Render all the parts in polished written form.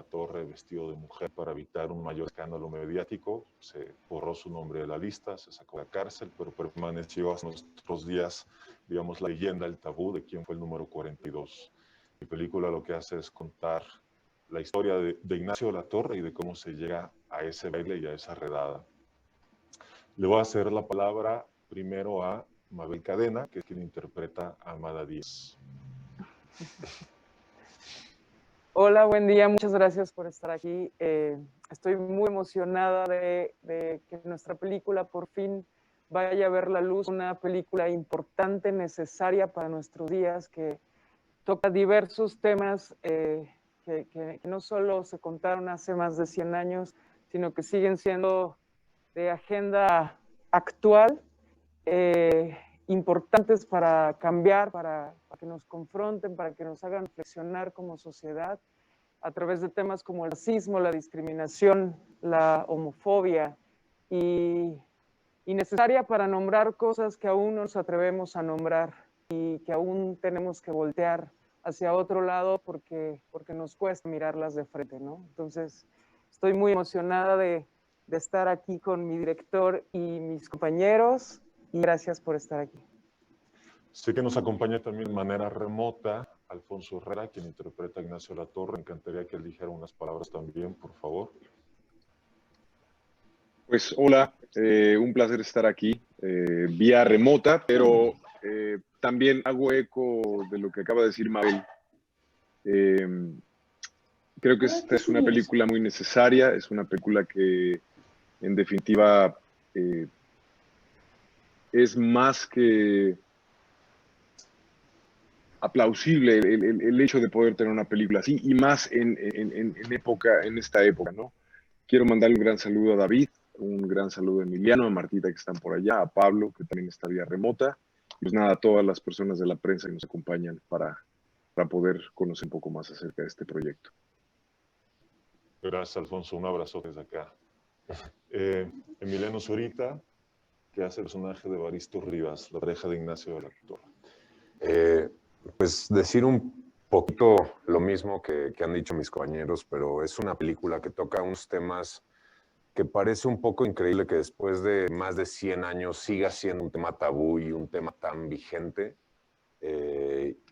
Torre vestido de mujer para evitar un mayor escándalo mediático. Se borró su nombre de la lista, se sacó de la cárcel, pero permaneció hasta nuestros días, digamos, la leyenda, el tabú de quién fue el número 42. Mi película lo que hace es contar la historia de Ignacio de la Torre y de cómo se llega a ese baile y a esa redada. Le voy a hacer la palabra primero a Mabel Cadena, que es quien interpreta a Amada Díaz. Hola, buen día, muchas gracias por estar aquí. Estoy muy emocionada de que nuestra película por fin vaya a ver la luz, una película importante, necesaria para nuestros días, que toca diversos temas que no solo se contaron hace más de 100 años, sino que siguen siendo de agenda actual, importantes para cambiar, para que nos confronten, para que nos hagan reflexionar como sociedad a través de temas como el racismo, la discriminación, la homofobia y necesaria para nombrar cosas que aún no nos atrevemos a nombrar y que aún tenemos que voltear hacia otro lado porque nos cuesta mirarlas de frente, ¿no? Entonces, estoy muy emocionada de estar aquí con mi director y mis compañeros y gracias por estar aquí. Sé que nos acompaña también de manera remota Alfonso Herrera, quien interpreta a Ignacio de la Torre. Me encantaría que él dijera unas palabras también, por favor. Pues hola, un placer estar aquí vía remota, pero también hago eco de lo que acaba de decir Mabel. Creo que esta es una película muy necesaria, es una película que en definitiva es más que aplausible el hecho de poder tener una película así y más en esta época, ¿no? Quiero mandarle un gran saludo a David, un gran saludo a Emiliano, a Martita que están por allá, a Pablo que también está vía remota, pues nada, a todas las personas de la prensa que nos acompañan para poder conocer un poco más acerca de este proyecto. Gracias, Alfonso. Un abrazo desde acá. Emiliano Zurita, que hace el personaje de Evaristo Rivas, la pareja de Ignacio de la Torre. Pues decir un poquito lo mismo que han dicho mis compañeros, pero es una película que toca unos temas que parece un poco increíble que después de más de 100 años siga siendo un tema tabú y un tema tan vigente.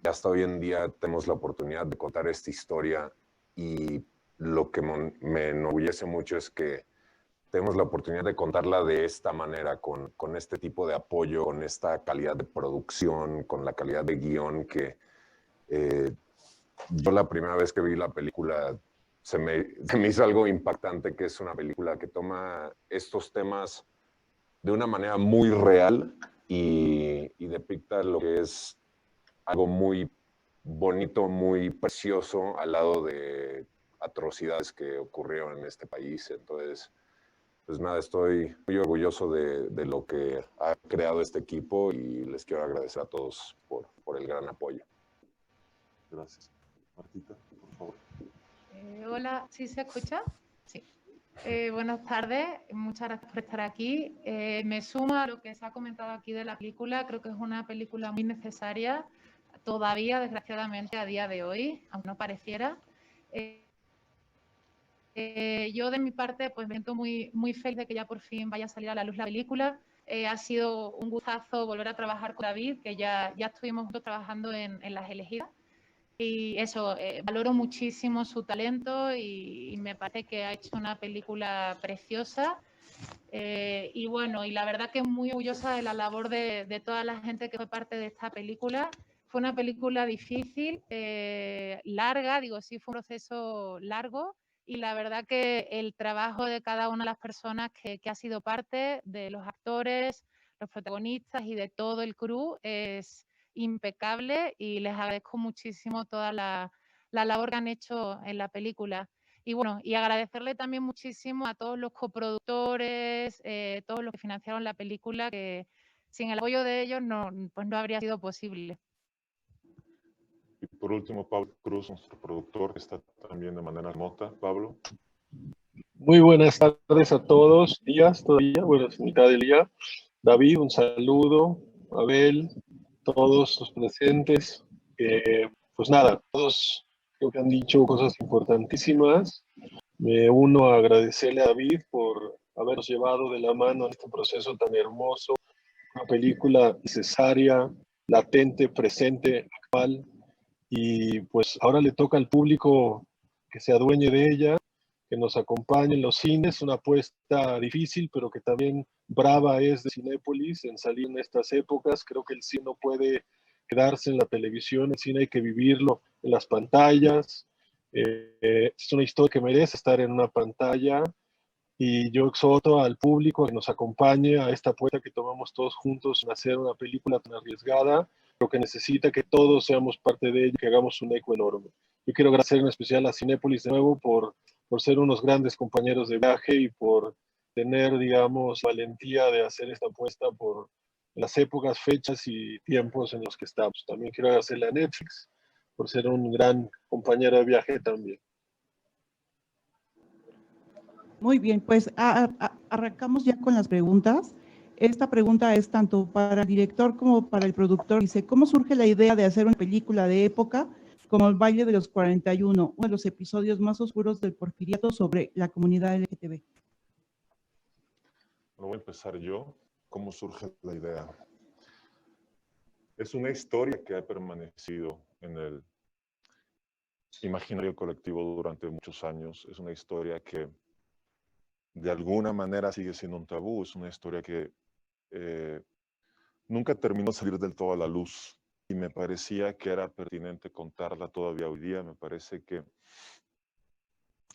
Hasta hoy en día tenemos la oportunidad de contar esta historia y lo que me enorgullece mucho es que tenemos la oportunidad de contarla de esta manera, con este tipo de apoyo, con esta calidad de producción, con la calidad de guión que yo la primera vez que vi la película se me hizo algo impactante, que es una película que toma estos temas de una manera muy real y depicta lo que es algo muy bonito, muy precioso al lado de atrocidades que ocurrieron en este país. Entonces, pues nada, estoy muy orgulloso de lo que ha creado este equipo y les quiero agradecer a todos por el gran apoyo. Gracias. Martita, por favor. Hola, ¿sí se escucha? Sí. Buenas tardes, muchas gracias por estar aquí. Me sumo a lo que se ha comentado aquí de la película. Creo que es una película muy necesaria todavía, desgraciadamente, a día de hoy, aunque no pareciera. Yo de mi parte pues me siento muy feliz de que ya por fin vaya a salir a la luz la película. Ha sido un gustazo volver a trabajar con David, que ya estuvimos juntos trabajando en Las Elegidas. Y eso, valoro muchísimo su talento y me parece que ha hecho una película preciosa. Y bueno, y la verdad que muy orgullosa de la labor de toda la gente que fue parte de esta película. Fue una película difícil, larga, digo, sí fue un proceso largo. Y la verdad que el trabajo de cada una de las personas que ha sido parte, de los actores, los protagonistas y de todo el crew es impecable y les agradezco muchísimo toda la labor que han hecho en la película. Y bueno, y agradecerle también muchísimo a todos los coproductores, todos los que financiaron la película, que sin el apoyo de ellos pues no habría sido posible. Y por último, Pablo Cruz, nuestro productor, que está también de manera remota. Pablo. Muy buenas tardes a todos, días todavía, bueno, es mitad del día. David, un saludo, Abel, todos los presentes. Pues nada, todos Creo que han dicho cosas importantísimas. Me uno a agradecerle a David por habernos llevado de la mano en este proceso tan hermoso, una película necesaria, latente, presente, actual, y pues ahora le toca al público que se adueñe de ella, que nos acompañe en los cines, una apuesta difícil, pero que también brava es de Cinépolis en salir en estas épocas. Creo que el cine no puede quedarse en la televisión, el cine hay que vivirlo en las pantallas. Es una historia que merece estar en una pantalla y yo exhorto al público a que nos acompañe a esta apuesta que tomamos todos juntos en hacer una película tan arriesgada, pero que necesita que todos seamos parte de ella, que hagamos un eco enorme. Yo quiero agradecer en especial a Cinépolis de nuevo por ser unos grandes compañeros de viaje y por tener, digamos, valentía de hacer esta apuesta por las épocas, fechas y tiempos en los que estamos. También quiero agradecerle a Netflix por ser un gran compañero de viaje también. Muy bien, pues arrancamos ya con las preguntas. Esta pregunta es tanto para el director como para el productor. Dice, ¿cómo surge la idea de hacer una película de época como El baile de los 41, uno de los episodios más oscuros del Porfiriato sobre la comunidad LGTB? Bueno, voy a empezar yo. ¿Cómo surge la idea? Es una historia que ha permanecido en el imaginario colectivo durante muchos años. Es una historia que de alguna manera sigue siendo un tabú. Es una historia que nunca terminó de salir del todo a la luz y me parecía que era pertinente contarla todavía hoy día. Me parece que,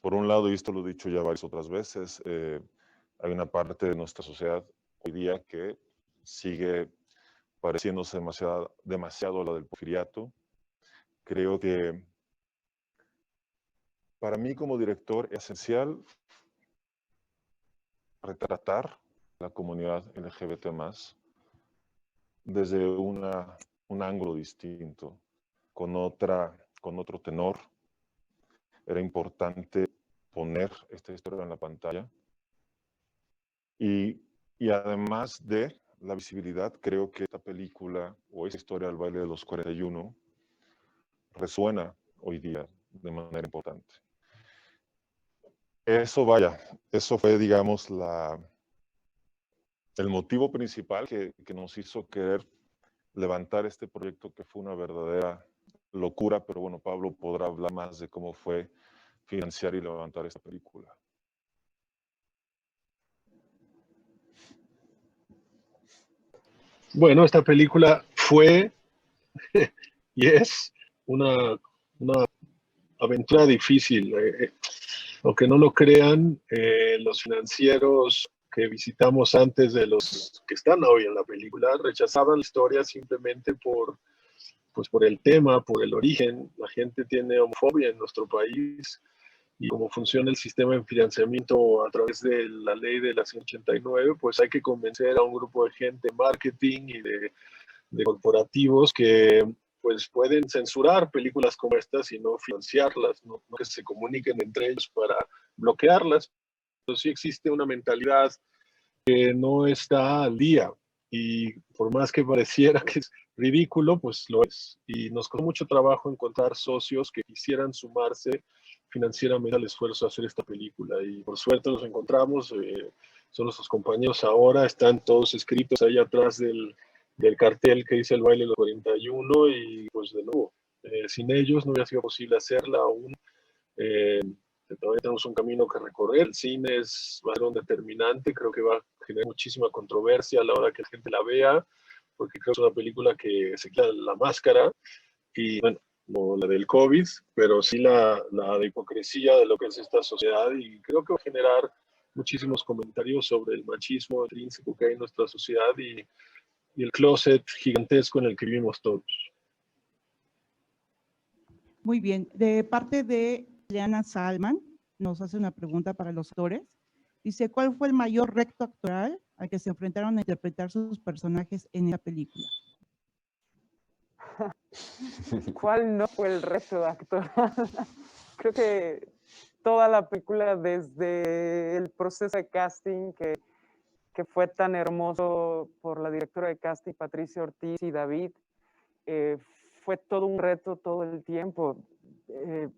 por un lado, y esto lo he dicho ya varias otras veces, hay una parte de nuestra sociedad hoy día que sigue pareciéndose demasiado a la del porfiriato. Creo que para mí como director es esencial retratar la comunidad LGBT+, desde un ángulo distinto, con otro tenor. Era importante poner esta historia en la pantalla. Y además de la visibilidad, creo que esta película o esta historia del baile de los 41 resuena hoy día de manera importante. Eso fue, digamos, el motivo principal que nos hizo querer levantar este proyecto, que fue una verdadera locura, pero bueno, Pablo podrá hablar más de cómo fue financiar y levantar esta película. Bueno, esta película fue y es una aventura difícil. Aunque no lo crean, los financieros que visitamos antes de los que están hoy en la película rechazaban la historia simplemente por el tema, por el origen. La gente tiene homofobia en nuestro país y cómo funciona el sistema de financiamiento a través de la ley de la 189, pues hay que convencer a un grupo de gente, marketing y de corporativos que pues pueden censurar películas como estas y no financiarlas, no que se comuniquen entre ellos para bloquearlas. Pero sí existe una mentalidad que no está al día y por más que pareciera que es ridículo, pues lo es. Y nos costó mucho trabajo encontrar socios que quisieran sumarse financieramente al esfuerzo de hacer esta película y por suerte los encontramos, son nuestros compañeros ahora, están todos escritos ahí atrás del cartel que dice El baile de los 41 y pues de nuevo, sin ellos no hubiera sido posible hacerla aún. Todavía tenemos un camino que recorrer. El cine va a ser un determinante, creo que va a generar muchísima controversia a la hora que la gente la vea, porque creo que es una película que se quita la máscara y bueno, no la del COVID, pero sí la de hipocresía de lo que es esta sociedad y creo que va a generar muchísimos comentarios sobre el machismo intrínseco que hay en nuestra sociedad y el closet gigantesco en el que vivimos todos. Muy bien. De parte de Liana Salman, nos hace una pregunta para los actores. Dice, ¿cuál fue el mayor reto actoral al que se enfrentaron a interpretar sus personajes en esta película? ¿Cuál no fue el reto actoral? Creo que toda la película, desde el proceso de casting que fue tan hermoso por la directora de casting, Patricia Ortiz y David, fue todo un reto todo el tiempo.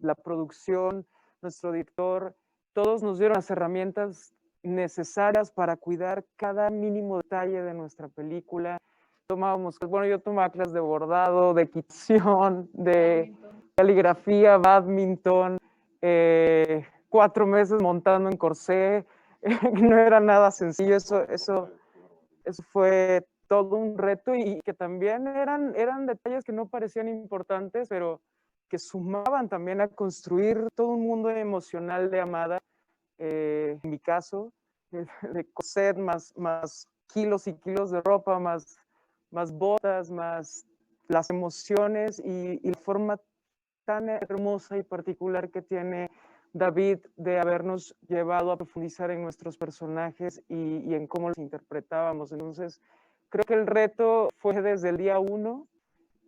la producción, nuestro director, todos nos dieron las herramientas necesarias para cuidar cada mínimo detalle de nuestra película. Yo tomaba clases de bordado, de equitación, de caligrafía, badminton, 4 meses montando en corsé. No era nada sencillo, eso fue todo un reto, y que también eran detalles que no parecían importantes, pero que sumaban también a construir todo un mundo emocional de Amada. En mi caso, de coser, más kilos y kilos de ropa, más botas, más las emociones y la forma tan hermosa y particular que tiene David de habernos llevado a profundizar en nuestros personajes y en cómo los interpretábamos. Entonces, creo que el reto fue desde el día 1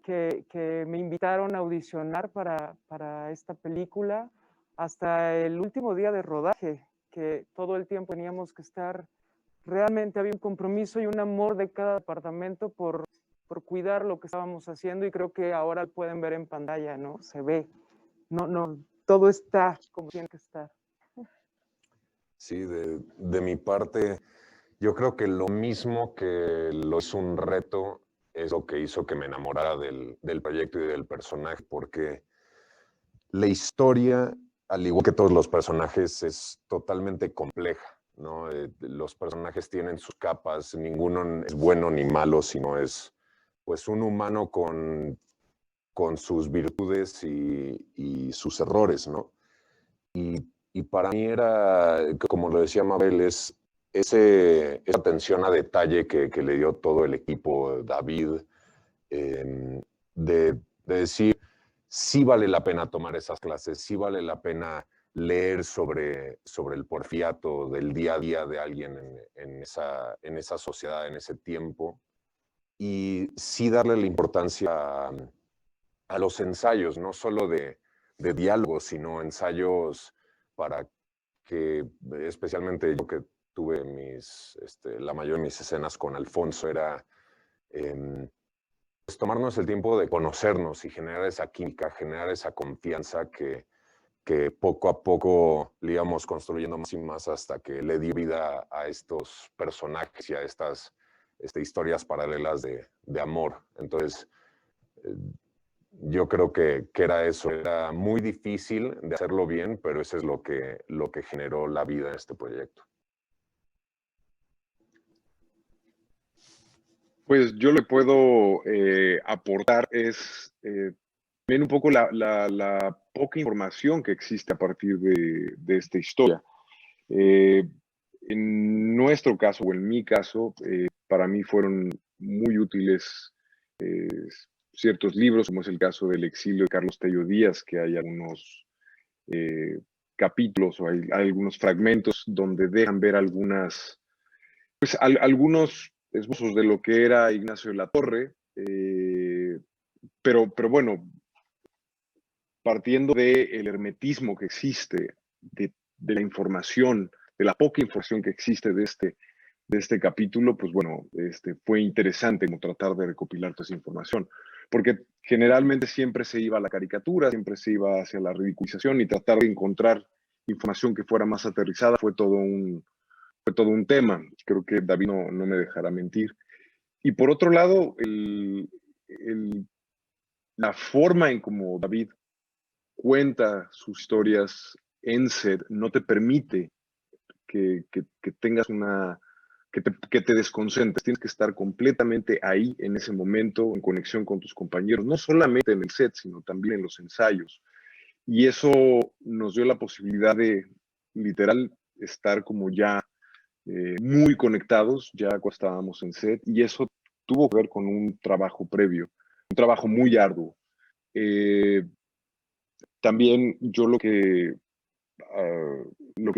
que me invitaron a audicionar para esta película, hasta el último día de rodaje, que todo el tiempo teníamos que estar, realmente había un compromiso y un amor de cada departamento por cuidar lo que estábamos haciendo, y creo que ahora lo pueden ver en pantalla, ¿no? Se ve, no, todo está como tiene que estar. Sí, de mi parte, yo creo que lo mismo que lo es un reto es lo que hizo que me enamorara del proyecto y del personaje, porque la historia, al igual que todos los personajes, es totalmente compleja, ¿no? Los personajes tienen sus capas, ninguno es bueno ni malo, sino es pues un humano con sus virtudes y sus errores, ¿no? Y para mí era, como lo decía Mabel, es esa atención a detalle que le dio todo el equipo, David, de decir, sí vale la pena tomar esas clases, sí vale la pena leer sobre el porfiriato del día a día de alguien en esa sociedad, en ese tiempo, y sí darle la importancia a los ensayos, no solo de diálogos, sino ensayos para que, especialmente yo que tuve la mayoría de mis escenas con Alfonso, era pues tomarnos el tiempo de conocernos y generar esa química, generar esa confianza que poco a poco le íbamos construyendo más y más hasta que le dio vida a estos personajes y a estas historias paralelas de amor. Entonces, yo creo que era eso, era muy difícil de hacerlo bien, pero eso es lo que generó la vida en este proyecto. Pues yo le puedo aportar también un poco la poca información que existe a partir de esta historia. En nuestro caso, o en mi caso, para mí fueron muy útiles ciertos libros, como es el caso del exilio de Carlos Tello Díaz, que hay algunos capítulos o hay algunos fragmentos donde dejan ver algunos esbozos de lo que era Ignacio de la Torre, pero bueno, partiendo del hermetismo que existe, de la información, de la poca información que existe de este capítulo, pues bueno, fue interesante como tratar de recopilar toda esa información, porque generalmente siempre se iba a la caricatura, siempre se iba hacia la ridiculización, y tratar de encontrar información que fuera más aterrizada fue todo un tema. Creo que David no me dejará mentir. Y por otro lado, la forma en cómo David cuenta sus historias en set no te permite que tengas que te desconcentres. Tienes que estar completamente ahí en ese momento, en conexión con tus compañeros, no solamente en el set, sino también en los ensayos. Y eso nos dio la posibilidad de literal estar como ya muy conectados ya cuando estábamos en set, y eso tuvo que ver con un trabajo previo, un trabajo muy arduo. También yo lo que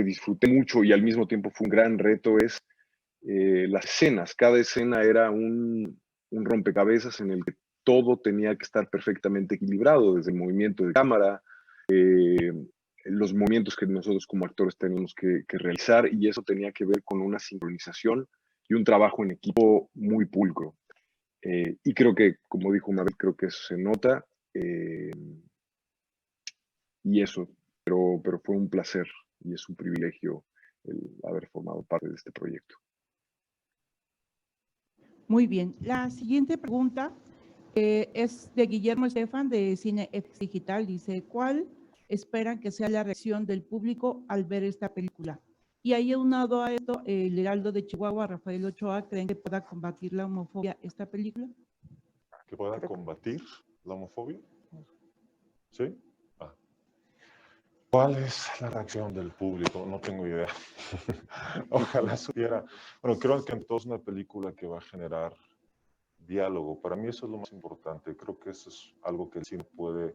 disfruté mucho y al mismo tiempo fue un gran reto es las escenas. Cada escena era un rompecabezas en el que todo tenía que estar perfectamente equilibrado, desde el movimiento de cámara, los movimientos que nosotros como actores teníamos que realizar, y eso tenía que ver con una sincronización y un trabajo en equipo muy pulcro. Y creo que, como dijo Mabel, creo que eso se nota. y eso, pero fue un placer y es un privilegio el haber formado parte de este proyecto. Muy bien. La siguiente pregunta es de Guillermo Estefan de Cine X Digital. Dice, ¿cuál esperan que sea la reacción del público al ver esta película? Y ahí aunado a esto, el Heraldo de Chihuahua, Rafael Ochoa, ¿creen que pueda combatir la homofobia esta película? ¿Que pueda combatir la homofobia? ¿Sí? Ah. ¿Cuál es la reacción del público? No tengo idea. Ojalá supiera. Bueno, creo que entonces es una película que va a generar diálogo. Para mí eso es lo más importante. Creo que eso es algo que el cine puede...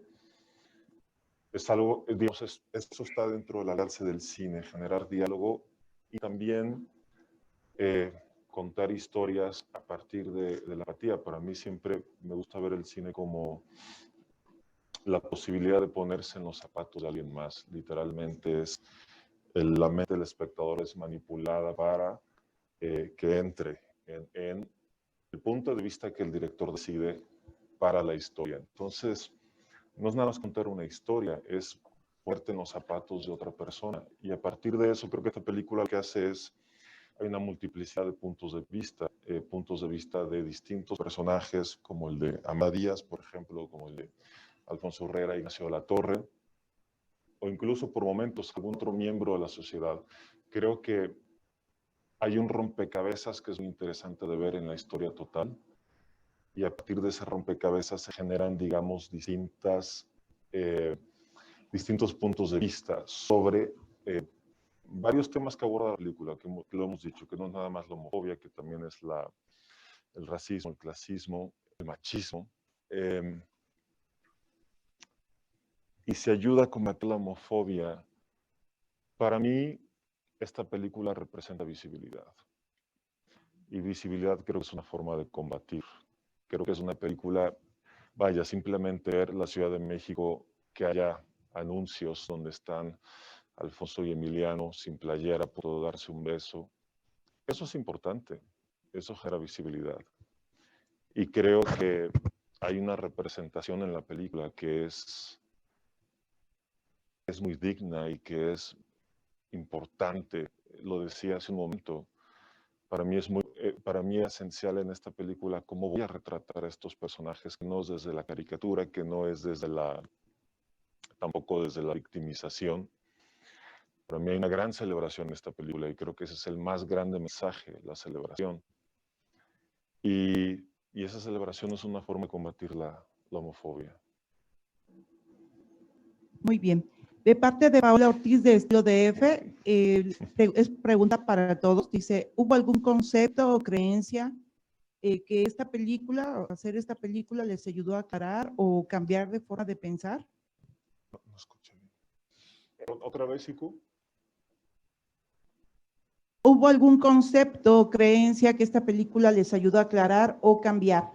Es algo, digamos, eso está dentro del alcance del cine, generar diálogo y también contar historias a partir de la empatía. Para mí siempre me gusta ver el cine como la posibilidad de ponerse en los zapatos de alguien más. Literalmente es la mente del espectador es manipulada para que entre en el punto de vista que el director decide para la historia. Entonces, no es nada más contar una historia, es ponerte en los zapatos de otra persona. Y a partir de eso, creo que esta película lo que hace es, hay una multiplicidad de puntos de vista de distintos personajes, como el de Amadías, por ejemplo, como el de Alfonso Herrera, Ignacio de la Torre, o incluso por momentos algún otro miembro de la sociedad. Creo que hay un rompecabezas que es muy interesante de ver en la historia total, y a partir de ese rompecabezas se generan, digamos, distintos puntos de vista sobre varios temas que aborda la película, que lo hemos dicho, que no es nada más la homofobia, que también es el racismo, el clasismo, el machismo. Y se ayuda a combatir la homofobia. Para mí, esta película representa visibilidad. Y visibilidad creo que es una forma de combatir. Creo que es una película, vaya, simplemente ver la Ciudad de México, que haya anuncios donde están Alfonso y Emiliano sin playera, pudo darse un beso. Eso es importante, eso genera visibilidad. Y creo que hay una representación en la película que es muy digna y que es importante. Lo decía hace un momento. Para mí es esencial en esta película cómo voy a retratar a estos personajes, que no es desde la caricatura, que no es tampoco desde la victimización. Para mí hay una gran celebración en esta película y creo que ese es el más grande mensaje, la celebración. Y esa celebración es una forma de combatir la homofobia. Muy bien. De parte de Paula Ortiz de Estilo DF, es pregunta para todos. Dice, ¿hubo algún concepto o creencia que esta película, hacer esta película les ayudó a aclarar o cambiar de forma de pensar? No escuché bien. ¿Otra vez, Iku? ¿Hubo algún concepto o creencia que esta película les ayudó a aclarar o cambiar?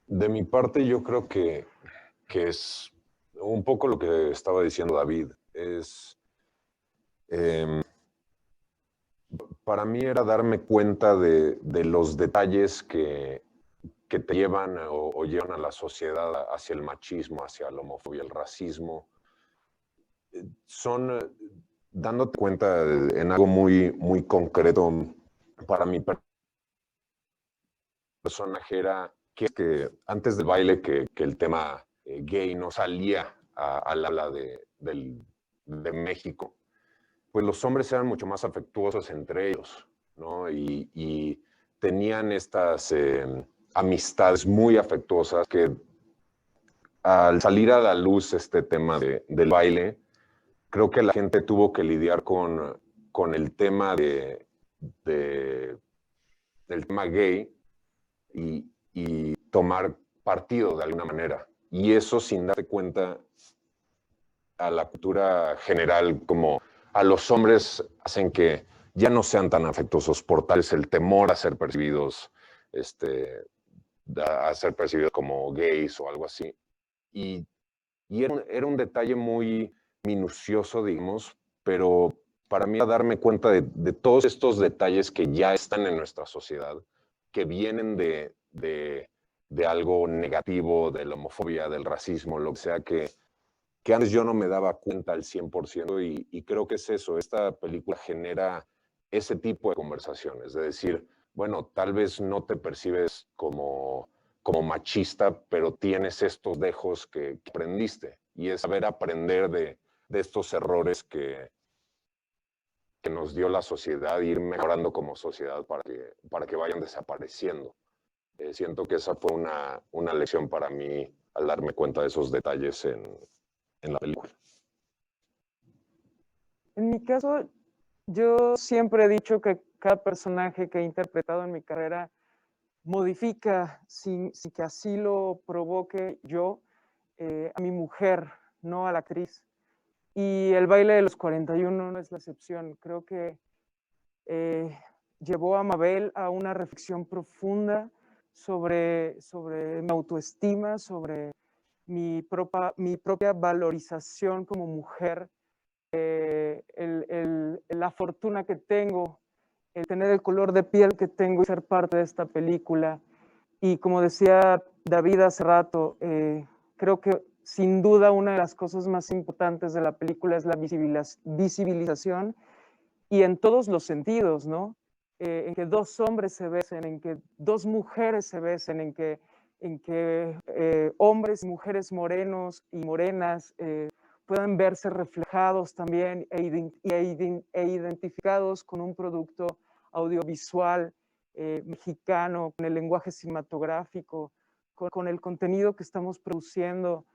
De mi parte, yo creo que es un poco lo que estaba diciendo David. Para mí era darme cuenta de los detalles que te llevan o llevan a la sociedad hacia el machismo, hacia la homofobia, el racismo. Son dándote cuenta en algo muy, muy concreto. Para mi personaje era que antes del baile que el tema gay no salía al habla de México, pues los hombres eran mucho más afectuosos entre ellos, ¿no? Y tenían estas amistades muy afectuosas que al salir a la luz este tema del baile, creo que la gente tuvo que lidiar con el tema del tema gay y tomar partido de alguna manera. Y eso sin darte cuenta a la cultura general, como a los hombres hacen que ya no sean tan afectuosos por tal vez el temor a ser percibidos, a ser percibidos como gays o algo así. Y era un detalle muy minucioso, digamos, pero para mí darme cuenta de todos estos detalles que ya están en nuestra sociedad, que vienen de de algo negativo, de la homofobia, del racismo, lo que sea que antes yo no me daba cuenta al 100% y creo que es eso, esta película genera ese tipo de conversaciones, de decir, bueno, tal vez no te percibes como machista, pero tienes estos dejos que aprendiste y es saber aprender de estos errores que nos dio la sociedad, ir mejorando como sociedad para que vayan desapareciendo. Siento que esa fue una lección para mí al darme cuenta de esos detalles en la película. En mi caso, yo siempre he dicho que cada personaje que he interpretado en mi carrera modifica, sin que así lo provoque yo, a mi mujer, no a la actriz. Y el baile de los 41 no es la excepción. Creo que llevó a Mabel a una reflexión profunda sobre mi autoestima, sobre mi propia valorización como mujer, la fortuna que tengo, el tener el color de piel que tengo y ser parte de esta película. Y como decía David hace rato, creo que sin duda una de las cosas más importantes de la película es la visibilización y en todos los sentidos, ¿no? En que dos hombres se besen, en que dos mujeres se besen, en que hombres y mujeres morenos y morenas puedan verse reflejados también e identificados con un producto audiovisual mexicano, con el lenguaje cinematográfico, con el contenido que estamos produciendo.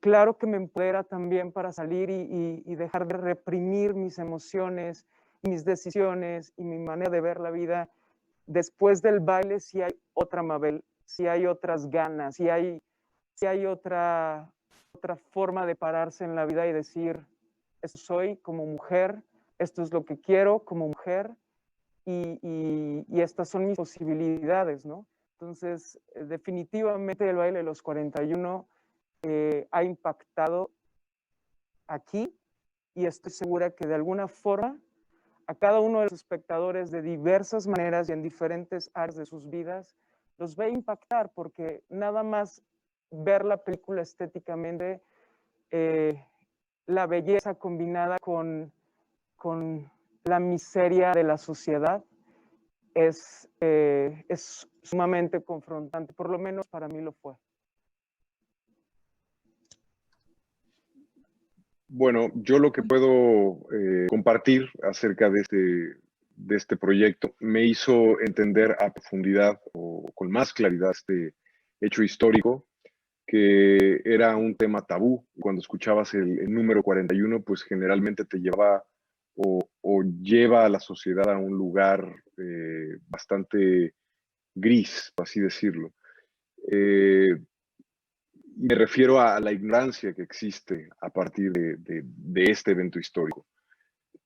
Claro que me empodera también para salir y dejar de reprimir mis emociones, mis decisiones y mi manera de ver la vida. Después del baile sí hay otra Mabel, sí hay otras ganas, sí hay otra forma de pararse en la vida y decir, esto soy como mujer, esto es lo que quiero como mujer y estas son mis posibilidades, ¿no? Entonces, definitivamente el baile de los 41 ha impactado aquí y estoy segura que de alguna forma a cada uno de los espectadores de diversas maneras y en diferentes áreas de sus vidas los va a impactar porque nada más ver la película estéticamente, la belleza combinada con la miseria de la sociedad es sumamente confrontante, por lo menos para mí lo fue. Bueno, yo lo que puedo compartir acerca de este proyecto me hizo entender a profundidad o con más claridad este hecho histórico, que era un tema tabú. Cuando escuchabas el número 41, pues generalmente te llevaba o lleva a la sociedad a un lugar bastante gris, por así decirlo. Me refiero a la ignorancia que existe a partir de este evento histórico.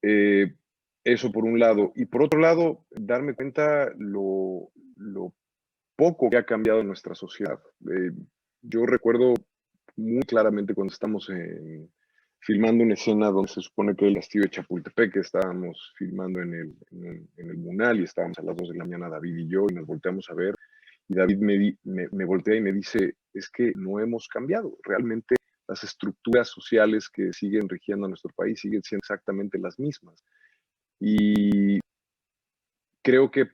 Eso por un lado. Y por otro lado, darme cuenta lo poco que ha cambiado nuestra sociedad. Yo recuerdo muy claramente cuando estamos filmando una escena donde se supone que el castillo de Chapultepec, que estábamos filmando en el Munal y estábamos a las 2 de la mañana David y yo y nos volteamos a ver y David me voltea y me dice, es que no hemos cambiado, realmente las estructuras sociales que siguen rigiendo a nuestro país siguen siendo exactamente las mismas. Y creo que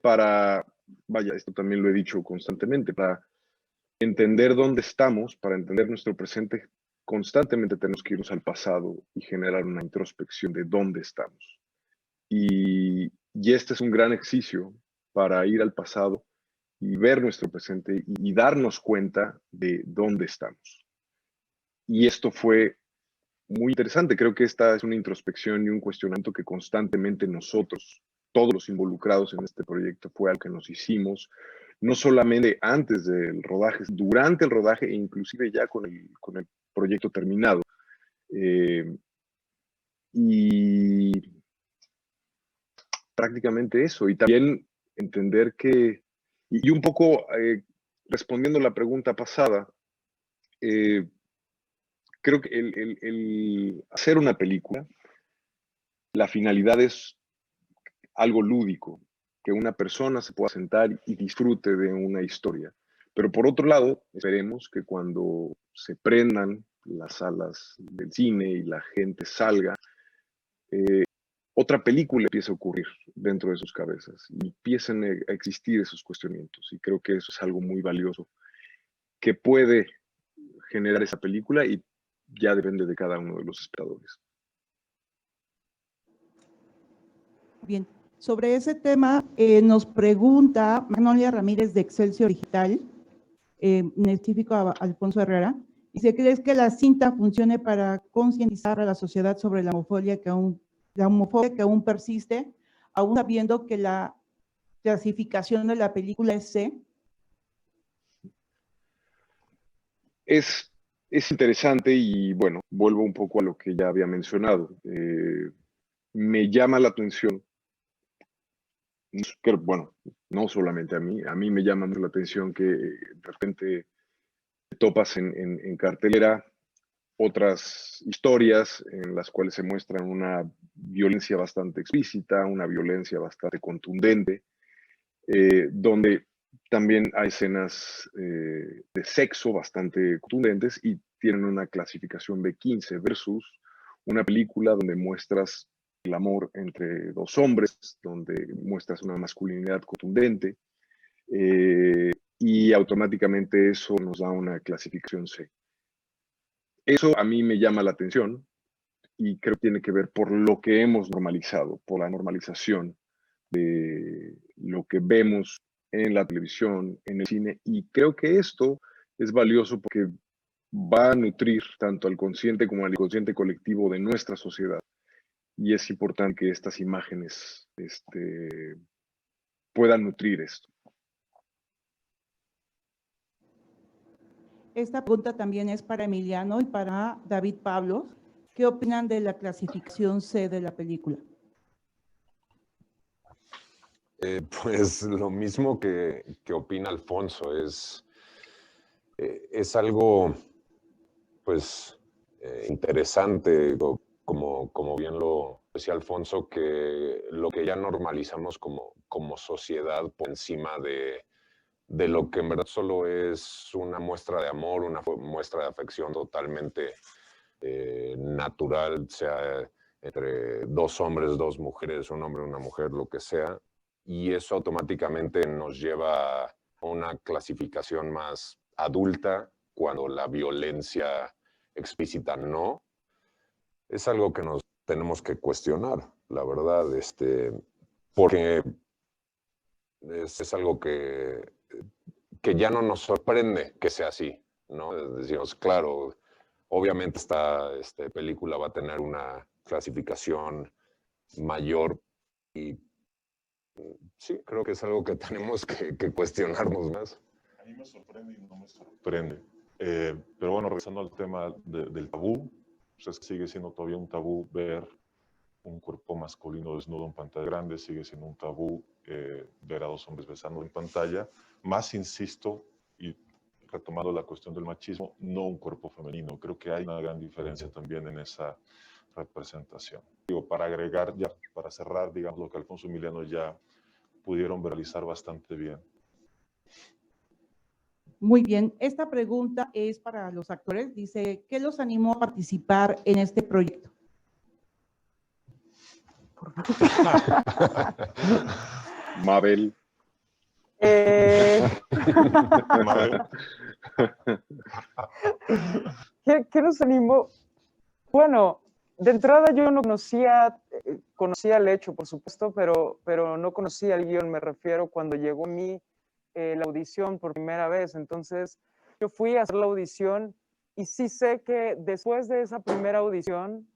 vaya, esto también lo he dicho constantemente, para entender dónde estamos, para entender nuestro presente, constantemente tenemos que irnos al pasado y generar una introspección de dónde estamos. Y este es un gran ejercicio para ir al pasado y ver nuestro presente y darnos cuenta de dónde estamos. Y esto fue muy interesante. Creo que esta es una introspección y un cuestionamiento que constantemente nosotros, todos los involucrados en este proyecto, fue algo que nos hicimos, no solamente antes del rodaje, durante el rodaje e inclusive ya con el proyecto terminado. Y prácticamente eso. Y también entender que, y un poco respondiendo a la pregunta pasada, creo que el hacer una película, la finalidad es algo lúdico, que una persona se pueda sentar y disfrute de una historia. Pero por otro lado, esperemos que cuando se prendan las salas del cine y la gente salga, otra película empieza a ocurrir dentro de sus cabezas y empiecen a existir esos cuestionamientos. Y creo que eso es algo muy valioso que puede generar esa película y ya depende de cada uno de los espectadores. Bien, sobre ese tema nos pregunta Magnolia Ramírez de Excelsior Digital, en específico a Alfonso Herrera, y si crees que la cinta funcione para concientizar a la sociedad sobre la homofobia que aún persiste, aún sabiendo que la clasificación de la película es C. Es interesante y bueno, vuelvo un poco a lo que ya había mencionado. Me llama la atención, bueno, no solamente a mí me llama mucho la atención que de repente topas en cartelera otras historias en las cuales se muestran una violencia bastante explícita, una violencia bastante contundente, donde también hay escenas de sexo bastante contundentes y tienen una clasificación B15 versus una película donde muestras el amor entre dos hombres, donde muestras una masculinidad contundente, y automáticamente eso nos da una clasificación C. Eso a mí me llama la atención y creo que tiene que ver por lo que hemos normalizado, por la normalización de lo que vemos en la televisión, en el cine, y creo que esto es valioso porque va a nutrir tanto al consciente como al inconsciente colectivo de nuestra sociedad. Y es importante que estas imágenes puedan nutrir esto. Esta pregunta también es para Emiliano y para David Pablos. ¿Qué opinan de la clasificación C de la película? Pues lo mismo que opina Alfonso, es algo pues interesante, como bien lo decía Alfonso, que lo que ya normalizamos como sociedad por encima de lo que en verdad solo es una muestra de amor, una muestra de afección totalmente natural, sea entre dos hombres, dos mujeres, un hombre, una mujer, lo que sea, y eso automáticamente nos lleva a una clasificación más adulta cuando la violencia explícita no. Es algo que nos tenemos que cuestionar, la verdad, porque es algo que ya no nos sorprende que sea así, ¿no? Decimos, claro, obviamente esta película va a tener una clasificación mayor y sí, creo que es algo que tenemos que cuestionarnos más. A mí me sorprende y no me sorprende. Pero bueno, regresando al tema del tabú, pues sigue siendo todavía un tabú ver un cuerpo masculino desnudo en pantalla grande, sigue siendo un tabú ver a dos hombres besando en pantalla. Más insisto, y retomando la cuestión del machismo, no un cuerpo femenino. Creo que hay una gran diferencia también en esa representación. Digo, para agregar, ya para cerrar, digamos, lo que Alfonso y Emiliano ya pudieron verbalizar bastante bien. Muy bien, esta pregunta es para los actores. Dice, ¿qué los animó a participar en este proyecto? Mabel. Mabel. ¿Qué nos animó? Bueno, de entrada yo no conocía el hecho, por supuesto, pero no conocía el guión, me refiero cuando llegó a mí la audición por primera vez. Entonces, yo fui a hacer la audición y sí sé que después de esa primera audición,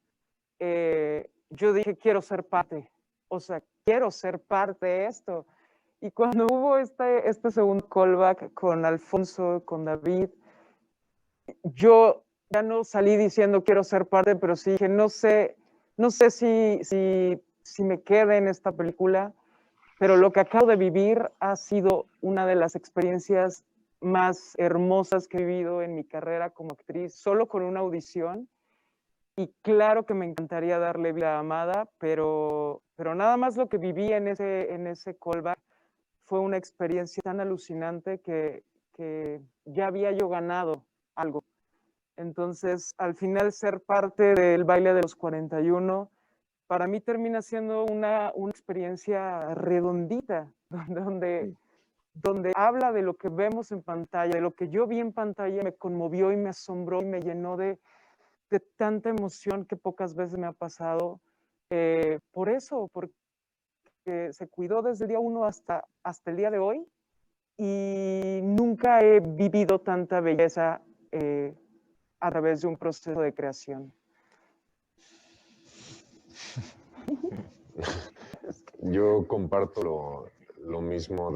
yo dije, quiero ser parte, o sea, quiero ser parte de esto. Y cuando hubo este segundo callback con Alfonso, con David, yo ya no salí diciendo quiero ser parte, pero sí dije, no sé si me quede en esta película, pero lo que acabo de vivir ha sido una de las experiencias más hermosas que he vivido en mi carrera como actriz, solo con una audición. Y claro que me encantaría darle vida a Amada, pero nada más lo que viví en ese callback fue una experiencia tan alucinante que que ya había yo ganado algo. Entonces, al final, ser parte del baile de los 41, para mí termina siendo una experiencia redondita, donde habla de lo que vemos en pantalla, de lo que yo vi en pantalla, me conmovió y me asombró y me llenó de tanta emoción que pocas veces me ha pasado. Por eso, porque se cuidó desde el día 1 hasta el día de hoy, y nunca he vivido tanta belleza a través de un proceso de creación. Yo comparto lo mismo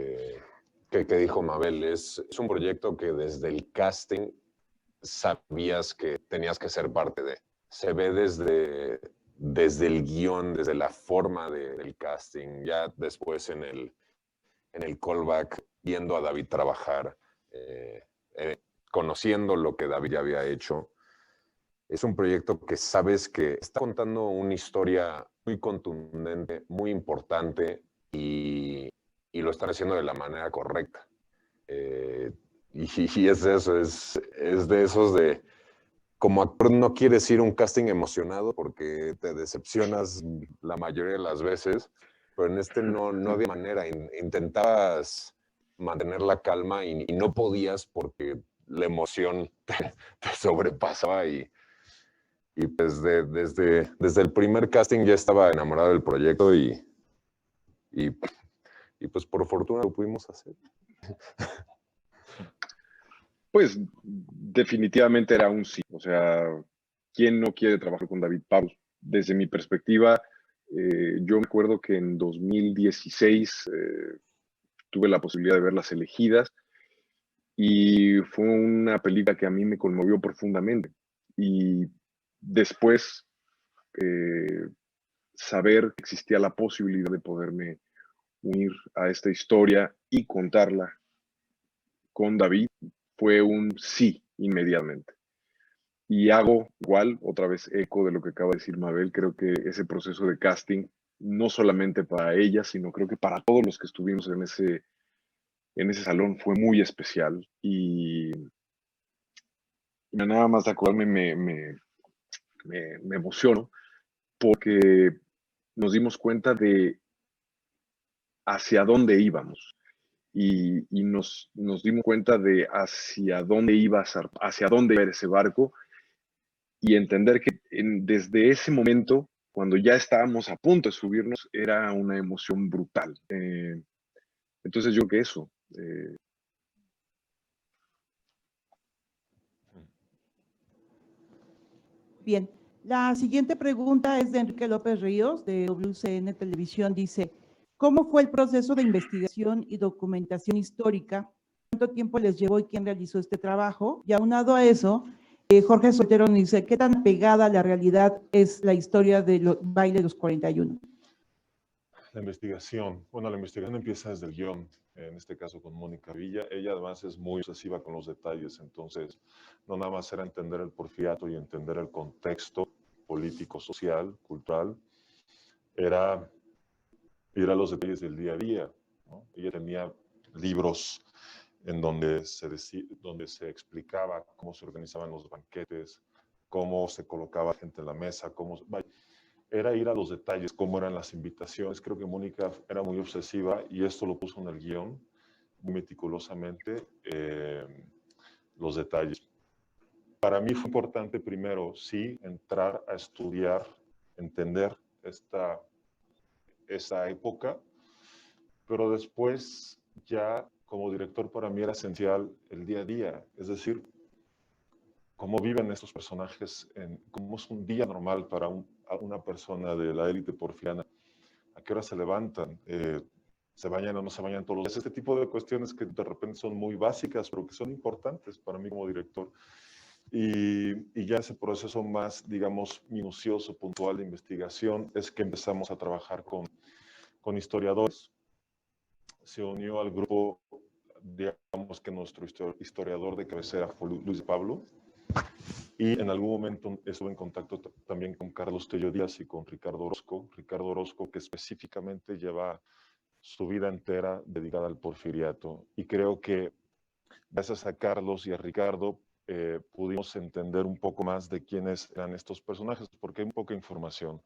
que dijo Mabel. Es un proyecto que desde el casting sabías que tenías que ser parte de. Se ve desde el guión, desde la forma del casting, ya después en el callback, viendo a David trabajar, conociendo lo que David ya había hecho. Es un proyecto que sabes que está contando una historia muy contundente, muy importante, y lo están haciendo de la manera correcta. Y es eso, es de esos de... Como actor no quieres ir a un casting emocionado porque te decepcionas la mayoría de las veces, pero en este no de manera. Intentabas mantener la calma y no podías porque la emoción te sobrepasaba y pues desde el primer casting ya estaba enamorado del proyecto y pues por fortuna lo pudimos hacer. Pues definitivamente era un sí. O sea, ¿quién no quiere trabajar con David Pablo? Desde mi perspectiva, yo me acuerdo que en 2016 tuve la posibilidad de ver Las Elegidas y fue una película que a mí me conmovió profundamente. Y después saber que existía la posibilidad de poderme unir a esta historia y contarla con David fue un sí inmediatamente. Y hago igual, otra vez eco de lo que acaba de decir Mabel, creo que ese proceso de casting, no solamente para ella, sino creo que para todos los que estuvimos en ese salón fue muy especial. Y nada más de acordarme me emociono porque nos dimos cuenta de hacia dónde íbamos. Y nos dimos cuenta de hacia dónde iba ese barco, y entender que desde ese momento, cuando ya estábamos a punto de subirnos, era una emoción brutal. Entonces yo creo que eso. Bien, la siguiente pregunta es de Enrique López Ríos, de WCN Televisión. Dice, ¿cómo fue el proceso de investigación y documentación histórica? ¿Cuánto tiempo les llevó y quién realizó este trabajo? Y aunado a eso, Jorge Soltero nos dice, ¿qué tan pegada a la realidad es la historia del baile de los 41? La investigación empieza desde el guión, en este caso con Mónica Villa. Ella además es muy obsesiva con los detalles, entonces no nada más era entender el porfiriato y entender el contexto político, social, cultural, era ir a los detalles del día a día, ¿no? Ella tenía libros en donde se explicaba cómo se organizaban los banquetes, cómo se colocaba gente en la mesa, era ir a los detalles, cómo eran las invitaciones. Creo que Mónica era muy obsesiva y esto lo puso en el guión muy meticulosamente, los detalles. Para mí fue importante primero, sí, entrar a estudiar, entender esa época, pero después ya como director para mí era esencial el día a día, es decir, cómo viven estos personajes, cómo es un día normal para una persona de la élite porfiriana, a qué hora se levantan, se bañan o no se bañan todos los días, este tipo de cuestiones que de repente son muy básicas, pero que son importantes para mí como director. Y ya ese proceso más, digamos, minucioso, puntual de investigación, es que empezamos a trabajar con historiadores. Se unió al grupo, digamos que nuestro historiador de cabecera fue Luis Pablo, y en algún momento estuve en contacto también con Carlos Tello Díaz y con Ricardo Orozco, que específicamente lleva su vida entera dedicada al porfiriato. Y creo que Gracias a Carlos y a Ricardo pudimos entender un poco más de quiénes eran estos personajes, porque hay poca información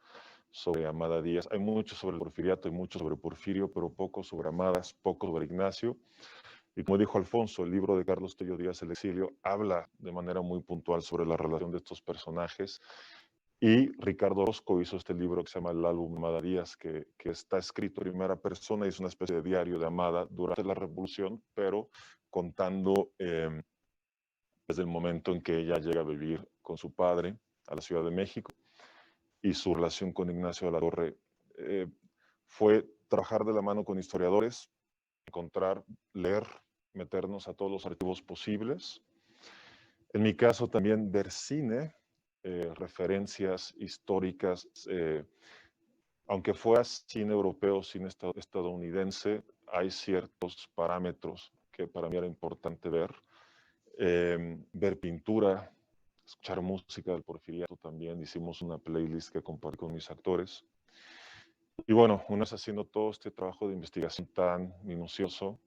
sobre Amada Díaz. Hay mucho sobre el Porfiriato, hay mucho sobre Porfirio, pero poco sobre Amadas, poco sobre Ignacio. Y como dijo Alfonso, el libro de Carlos Tello Díaz, El exilio, habla de manera muy puntual sobre la relación de estos personajes. Y Ricardo Orozco hizo este libro que se llama El álbum Amada Díaz, que está escrito en primera persona y es una especie de diario de Amada durante la Revolución, pero contando desde el momento en que ella llega a vivir con su padre a la Ciudad de México y su relación con Ignacio de la Torre. Fue trabajar de la mano con historiadores, encontrar, leer, meternos a todos los archivos posibles. En mi caso también ver cine, referencias históricas, aunque fuera cine europeo, cine estadounidense, hay ciertos parámetros que para mí era importante ver. Ver pintura, escuchar música del Porfiriato también. Hicimos una playlist que compartí con mis actores. Y bueno, una vez haciendo todo este trabajo de investigación tan minucioso,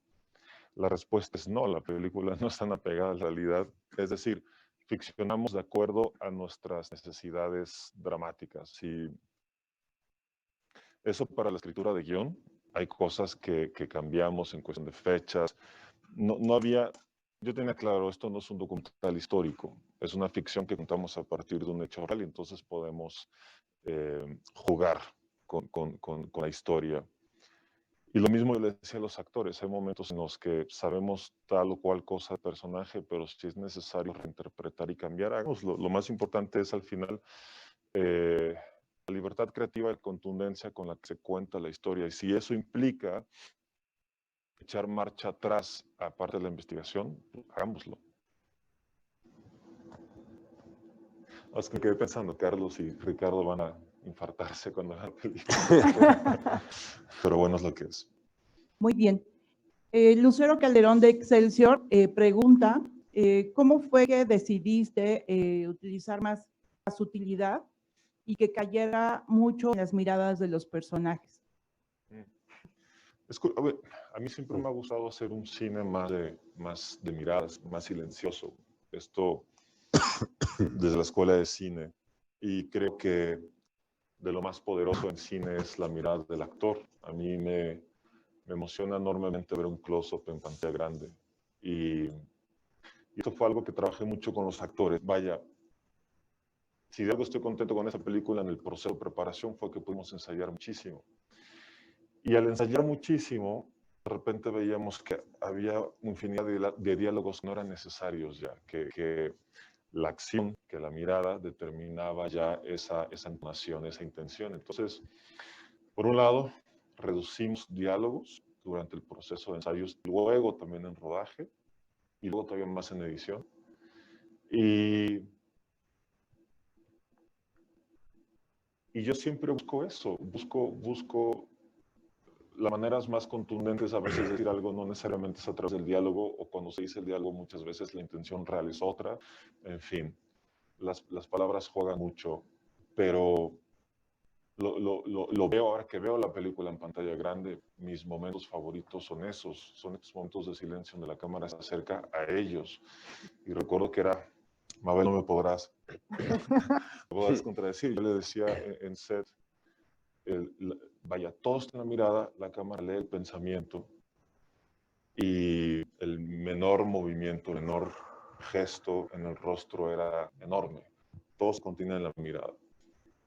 la respuesta es no, la película no es tan apegada a la realidad. Es decir, ficcionamos de acuerdo a nuestras necesidades dramáticas. Y eso para la escritura de guión, hay cosas que cambiamos en cuestión de fechas. No había, yo tenía claro, esto no es un documental histórico, es una ficción que contamos a partir de un hecho real y entonces podemos jugar con la historia. Y lo mismo yo le decía a los actores, hay momentos en los que sabemos tal o cual cosa del personaje, pero si es necesario reinterpretar y cambiar, hagámoslo. Lo más importante es al final la libertad creativa y contundencia con la que se cuenta la historia. Y si eso implica echar marcha atrás, aparte de la investigación, pues, hagámoslo. Es que me quedé pensando, Carlos y Ricardo van a infartarse cuando vean la película. Pero bueno, es lo que es. Muy bien. Lucero Calderón de Excelsior pregunta, ¿cómo fue que decidiste utilizar más la sutilidad y que cayera mucho en las miradas de los personajes? A mí siempre me ha gustado hacer un cine más de miradas, más silencioso. Esto desde la escuela de cine. Y creo que de lo más poderoso en cine es la mirada del actor. A mí me emociona enormemente ver un close-up en pantalla grande. Y esto fue algo que trabajé mucho con los actores. Vaya, si de algo estoy contento con esa película en el proceso de preparación fue que pudimos ensayar muchísimo. Y al ensayar muchísimo, de repente veíamos que había infinidad de diálogos que no eran necesarios ya, que la acción, que la mirada determinaba ya esa entonación, esa intención. Entonces, por un lado, reducimos diálogos durante el proceso de ensayos, luego también en rodaje, y luego todavía más en edición. Y yo siempre busco eso, busco las maneras más contundentes a veces de decir algo no necesariamente es a través del diálogo, o cuando se dice el diálogo muchas veces la intención real es otra. En fin, las palabras juegan mucho, pero lo veo ahora que veo la película en pantalla grande. Mis momentos favoritos son esos, son estos momentos de silencio donde la cámara se acerca a ellos. Y recuerdo que era, Mabel, no me podrás contradecir. Yo le decía en set, vaya, todos en la mirada, la cámara lee el pensamiento y el menor movimiento, el menor gesto en el rostro era enorme. Todos continúan la mirada.